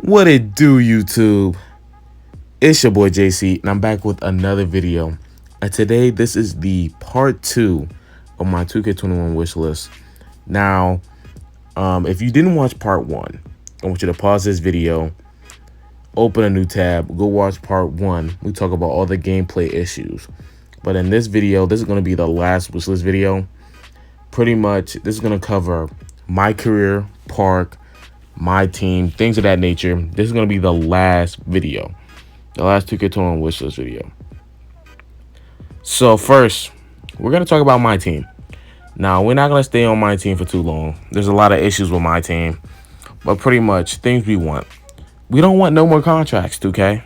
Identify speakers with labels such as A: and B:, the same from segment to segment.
A: What it do, YouTube? It's your boy JC, and I'm back with another video. And today, this is the part 2 of my 2K21 wish list. Now, if you didn't watch part 1, I want you to pause this video, open a new tab, go watch part 1. We talk about all the gameplay issues. But in this video, this is going to be the last wish list video. Pretty much, this is going to cover my career, park, my team, things of that nature. This is going to be the last video, the last 2K21 wishlist video. So first, we're going to talk about my team. Now, we're not going to stay on my team for too long. There's a lot of issues with my team, but pretty much things we want. We don't want no more contracts, 2K.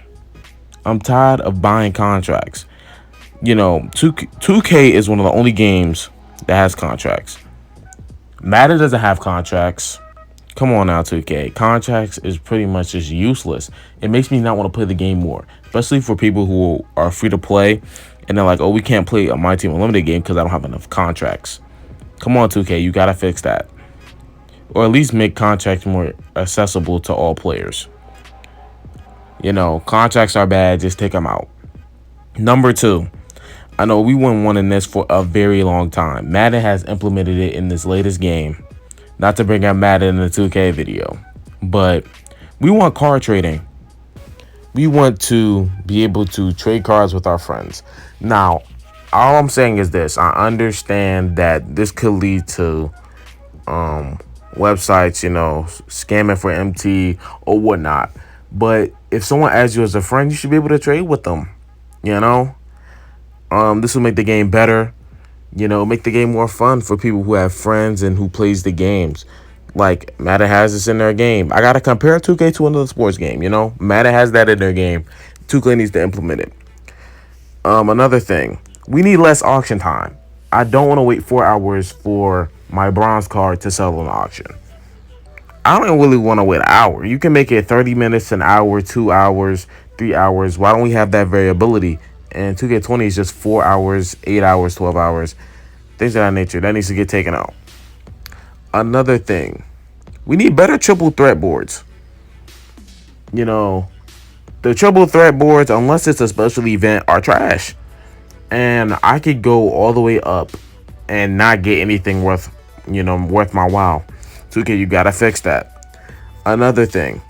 A: I'm tired of buying contracts. You know, 2K is one of the only games that has contracts. Madden doesn't have contracts. Come on now, 2K. Contracts is pretty much just useless. It makes me not want to play the game more, especially for people who are free to play and they're like, oh, we can't play a My Team Unlimited game because I don't have enough contracts. Come on, 2K. You got to fix that. Or at least make contracts more accessible to all players. You know, contracts are bad. Just take them out. Number 2. I know we weren't wanting this for a very long time. Madden has implemented it in this latest game. Not to bring up Madden in the 2K video, but we want card trading. We want to be able to trade cards with our friends. Now, all I'm saying is this. I understand that this could lead to websites, you know, scamming for MT or whatnot. But if someone adds you as a friend, you should be able to trade with them, you know? This will make the game better, you know, make the game more fun for people who have friends and who plays the games. Like, Madden has this in their game. I got to compare 2K to another sports game, you know. Madden has that in their game. 2K needs to implement it. Another thing, we need less auction time. I don't want to wait 4 hours for my bronze card to sell on auction. I don't really want to wait an hour. You can make it 30 minutes, an hour, 2 hours, 3 hours. Why don't we have that variability? And 2K20 is just 4 hours, 8 hours, 12 hours. Things of that nature. That needs to get taken out. Another thing. We need better triple threat boards. You know, the triple threat boards, unless it's a special event, are trash. And I could go all the way up and not get anything worth my while. 2K, you gotta fix that. Another thing.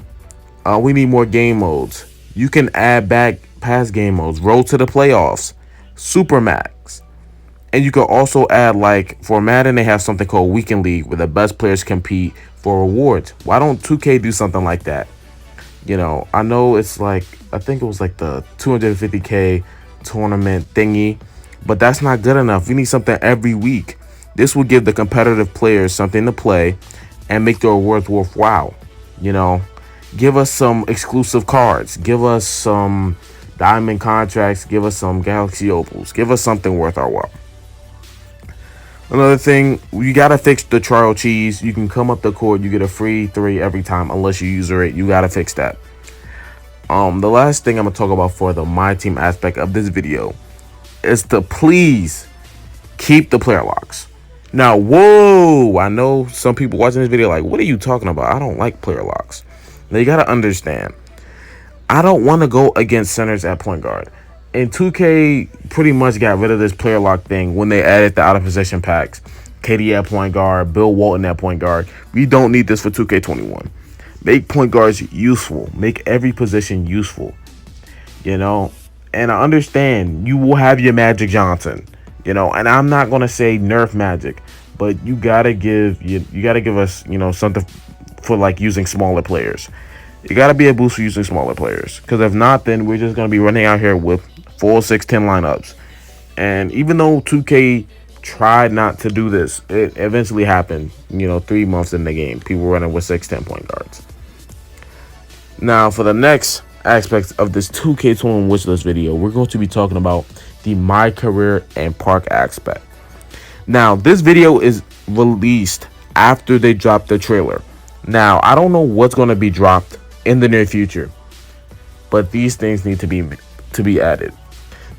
A: We need more game modes. You can add back past game modes, road to the playoffs, super max, and you can also add, like, for Madden they have something called weekend league where the best players compete for rewards. Why don't 2K do something like that? You know, I know it's like, I think it was like the 250k tournament thingy, but that's not good enough. We need something every week. This will give the competitive players something to play and make the rewards worthwhile. You know, give us some exclusive cards, give us some diamond contracts, give us some galaxy opals, give us something worth our while. Another thing, you gotta fix the trial cheese. You can come up the court, you get a free 3 every time unless you user it. You gotta fix that. The last thing I'm gonna talk about for the my team aspect of this video is to please keep the player locks. Now, whoa, I know some people watching this video like, what are you talking about? I don't like player locks. Now you gotta understand, I don't want to go against centers at point guard. And 2K pretty much got rid of this player lock thing when they added the out of possession packs. KD at point guard, Bill Walton at point guard. We don't need this for 2K21. Make point guards useful. Make every position useful. You know, and I understand you will have your Magic Johnson. You know, and I'm not gonna say nerf Magic, but you gotta give us, you know, something for like using smaller players. You got to be a boost for using smaller players. Because if not, then we're just going to be running out here with full 6'10 lineups. And even though 2K tried not to do this, it eventually happened, you know, 3 months in the game. People were running with 6'10 point guards. Now, for the next aspects of this 2K21 wishlist video, we're going to be talking about the My Career and Park aspect. Now, this video is released after they dropped the trailer. Now, I don't know what's going to be dropped in the near future, but these things need to be added.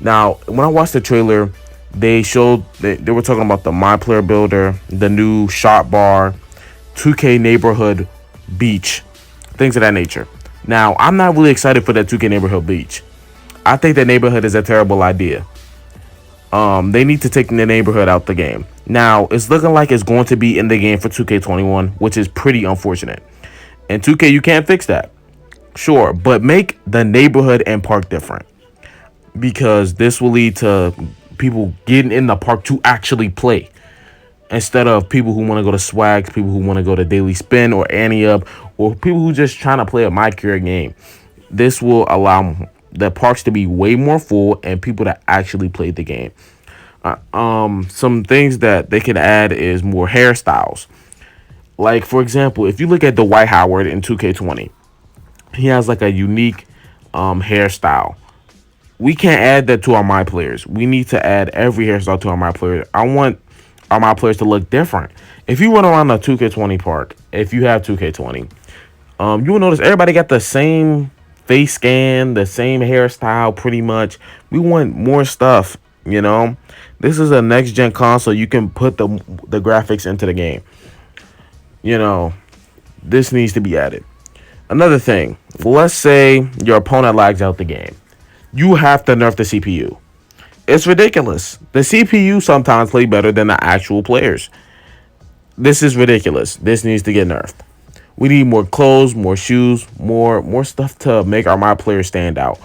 A: Now, when I watched the trailer, they were talking about the My Player Builder, the new shot bar, 2K neighborhood beach, things of that nature. Now, I'm not really excited for that 2K Neighborhood Beach. I think that neighborhood is a terrible idea. They need to take the neighborhood out the game. Now, it's looking like it's going to be in the game for 2K21, which is pretty unfortunate. And 2K, you can't fix that. Sure, but make the neighborhood and park different, because this will lead to people getting in the park to actually play instead of people who want to go to Swags, people who want to go to Daily Spin or Annie Up, or people who just trying to play a My Career game. This will allow the parks to be way more full and people to actually play the game. Some things that they can add is more hairstyles. Like, for example, if you look at Dwight Howard in 2K20, he has like a unique hairstyle. We can't add that to our My Players. We need to add every hairstyle to our My Players. I want our My Players to look different. If you run around a 2K20 park, if you have 2K20, you will notice everybody got the same face scan, the same hairstyle pretty much. We want more stuff, you know? This is a next gen console. You can put the graphics into the game. You know, this needs to be added. Another thing, let's say your opponent lags out the game. You have to nerf the CPU. It's ridiculous. The CPU sometimes play better than the actual players. This is ridiculous. This needs to get nerfed. We need more clothes, more shoes, more stuff to make our My Players stand out.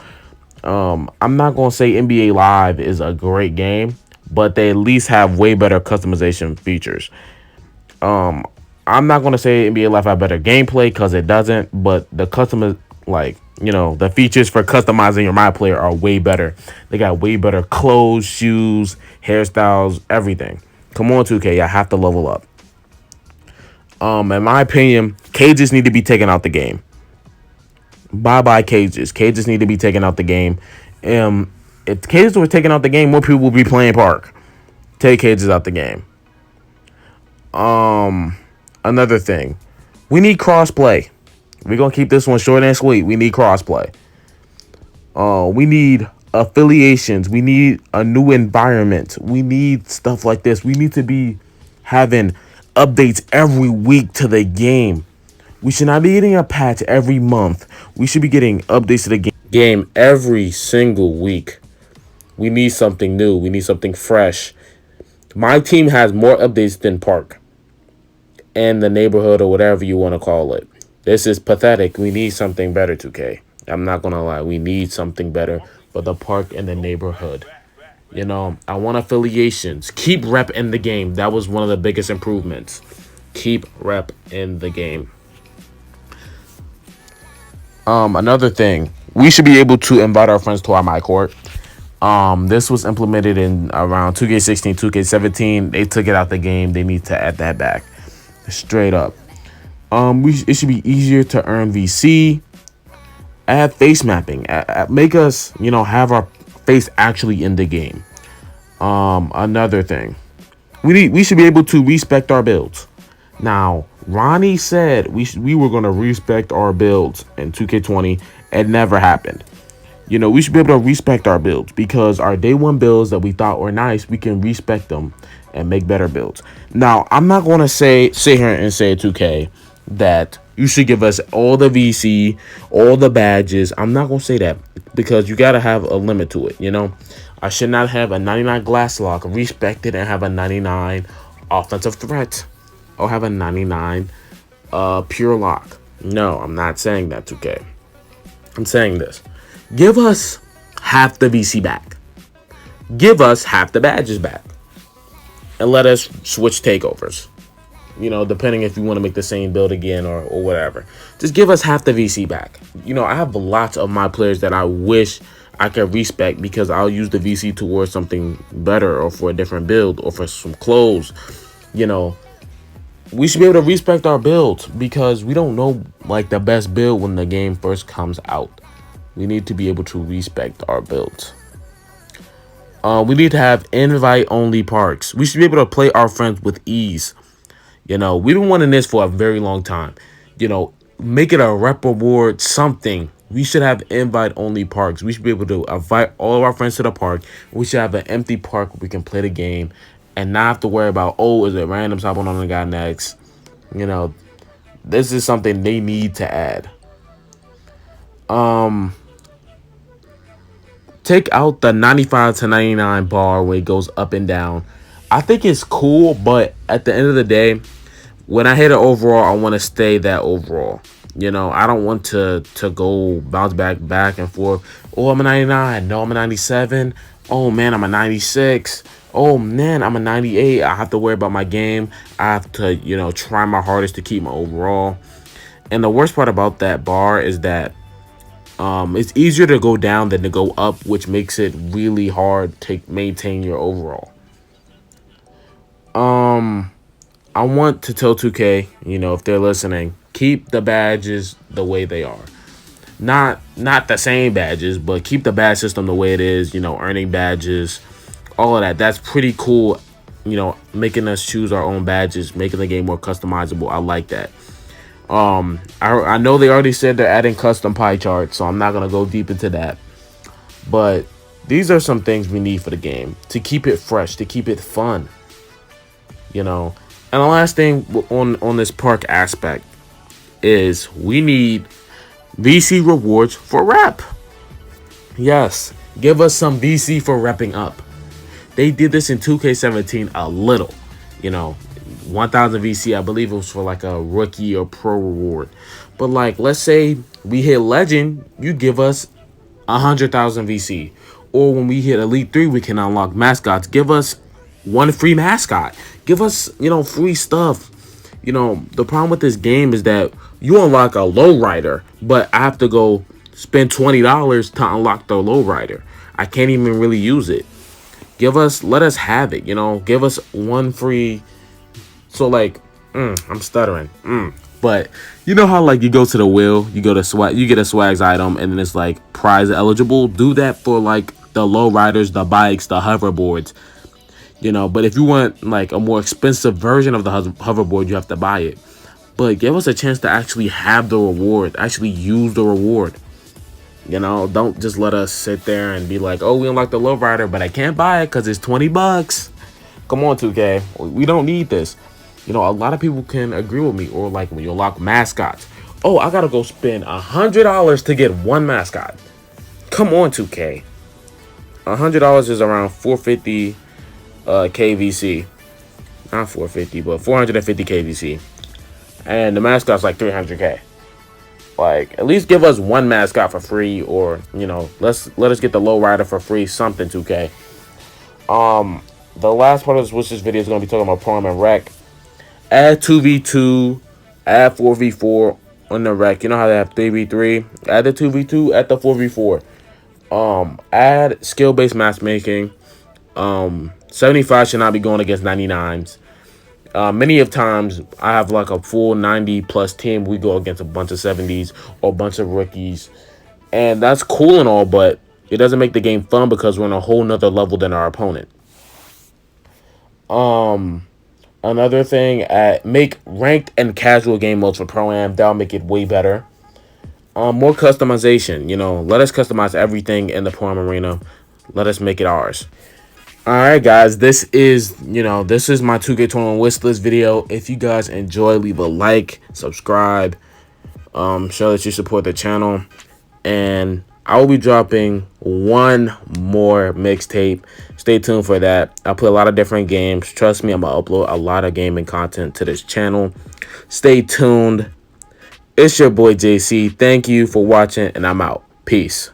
A: I'm not gonna say NBA Live is a great game, but they at least have way better customization features. I'm not gonna say NBA Live have better gameplay because it doesn't, but the the features for customizing your My Player are way better. They got way better clothes, shoes, hairstyles, everything. Come on, 2K, I have to level up. In my opinion, cages need to be taken out the game. Bye bye cages. Cages need to be taken out the game. If cages were taken out the game, more people will be playing Park. Take cages out the game. Another thing, we need crossplay. We're gonna keep this one short and sweet. We need crossplay. We need affiliations. We need a new environment. We need stuff like this. We need to be having updates every week to the game. We should not be getting a patch every month. We should be getting updates to the game every single week. We need something new. We need something fresh. My team has more updates than Park and the neighborhood or whatever you want to call it. This is pathetic. We need something better, 2K. I'm not going to lie. We need something better for the park and the neighborhood. You know, I want affiliations. Keep rep in the game. That was one of the biggest improvements. Keep rep in the game. Another thing, we should be able to invite our friends to our My Court. This was implemented in around 2K16, 2K17. They took it out the game. They need to add that back. Straight up. It should be easier to earn VC. Add face mapping. Make us, have our face actually in the game. Another thing, we should be able to respect our builds. Now, Ronnie said we were gonna respect our builds in 2K20. It never happened. We should be able to respect our builds because our day one builds that we thought were nice, we can respect them and make better builds. Now, I'm not gonna sit here and say 2K that you should give us all the VC, all the badges. I'm not gonna say that because you gotta have a limit to it. I should not have a 99 glass lock respected and have a 99 offensive threat or have a 99 pure lock. No, I'm not saying that, 2K. I'm saying this. Give us half the VC back. Give us half the badges back. And let us switch takeovers. Depending if you want to make the same build again or whatever. Just give us half the VC back. I have lots of My Players that I wish I could respect because I'll use the VC towards something better or for a different build or for some clothes. We should be able to respect our builds because we don't know the best build when the game first comes out. We need to be able to respect our builds. We need to have invite-only parks. We should be able to play our friends with ease. We've been wanting this for a very long time. Make it a rep reward, something. We should have invite-only parks. We should be able to invite all of our friends to the park. We should have an empty park where we can play the game and not have to worry about, is it random hopping on the guy next? This is something they need to add. Um, take out the 95 to 99 bar where it goes up and down. I think it's cool, but at the end of the day, when I hit an overall, I want to stay that overall. I don't want to go bounce back and forth. Oh, I'm a 99. No, I'm a 97. Oh man, I'm a 96. Oh man, I'm a 98. I have to worry about my game. I have to, try my hardest to keep my overall. And the worst part about that bar is that it's easier to go down than to go up, which makes it really hard to maintain your overall. I want to tell 2K, if they're listening, keep the badges the way they are. Not the same badges, but keep the badge system the way it is, earning badges, all of that. That's pretty cool, making us choose our own badges, making the game more customizable. I like that. I know they already said they're adding custom pie charts, so I'm not going to go deep into that. But these are some things we need for the game to keep it fresh, to keep it fun. And the last thing on this park aspect is we need VC rewards for rep. Yes, give us some VC for repping up. They did this in 2K17 a little. 1,000 VC, I believe it was for like a rookie or pro reward. But like, let's say we hit legend, you give us 100,000 VC. Or when we hit Elite 3, we can unlock mascots. Give us one free mascot. Give us, free stuff. The problem with this game is that you unlock a lowrider, but I have to go spend $20 to unlock the lowrider. I can't even really use it. Let us have it, give us one free. So like, I'm stuttering. But you know how like you go to the wheel, you go to swag, you get a swags item, and then it's like prize eligible. Do that for like the low riders, the bikes, the hoverboards. But if you want like a more expensive version of the hoverboard, you have to buy it. But give us a chance to actually have the reward, actually use the reward. Don't just let us sit there and be like, oh, we unlocked the low rider, but I can't buy it because it's $20. Come on, 2K. We don't need this. A lot of people can agree with me. Or like when you unlock mascots. Oh, I gotta go spend $100 to get one mascot. Come on, 2K. $100 is around 450 KVC. Not 450, but 450 KVC. And the mascot's like 300K. Like, at least give us one mascot for free, or let us get the low rider for free. Something, 2K. The last part of this Wishlist video is gonna be talking about Prom and Rec. Add 2v2, add 4v4 on the Rec. You know how they have 3v3? Add the 2v2, add the 4v4. Add skill-based matchmaking. 75 should not be going against 99s. Many of times I have like a full 90 plus team. We go against a bunch of 70s or a bunch of rookies, and that's cool and all, but it doesn't make the game fun because we're on a whole nother level than our opponent. Another thing, make ranked and casual game modes for Pro-Am. That'll make it way better. More customization. Let us customize everything in the Pro-Am arena. Let us make it ours. All right, guys, this is my 2K21 wish list video. If you guys enjoy, leave a like, subscribe, show that you support the channel, and I will be dropping one more mixtape. Stay tuned for that. I play a lot of different games. Trust me, I'm gonna upload a lot of gaming content to this channel. Stay tuned. It's your boy JC. Thank you for watching, and I'm out. Peace.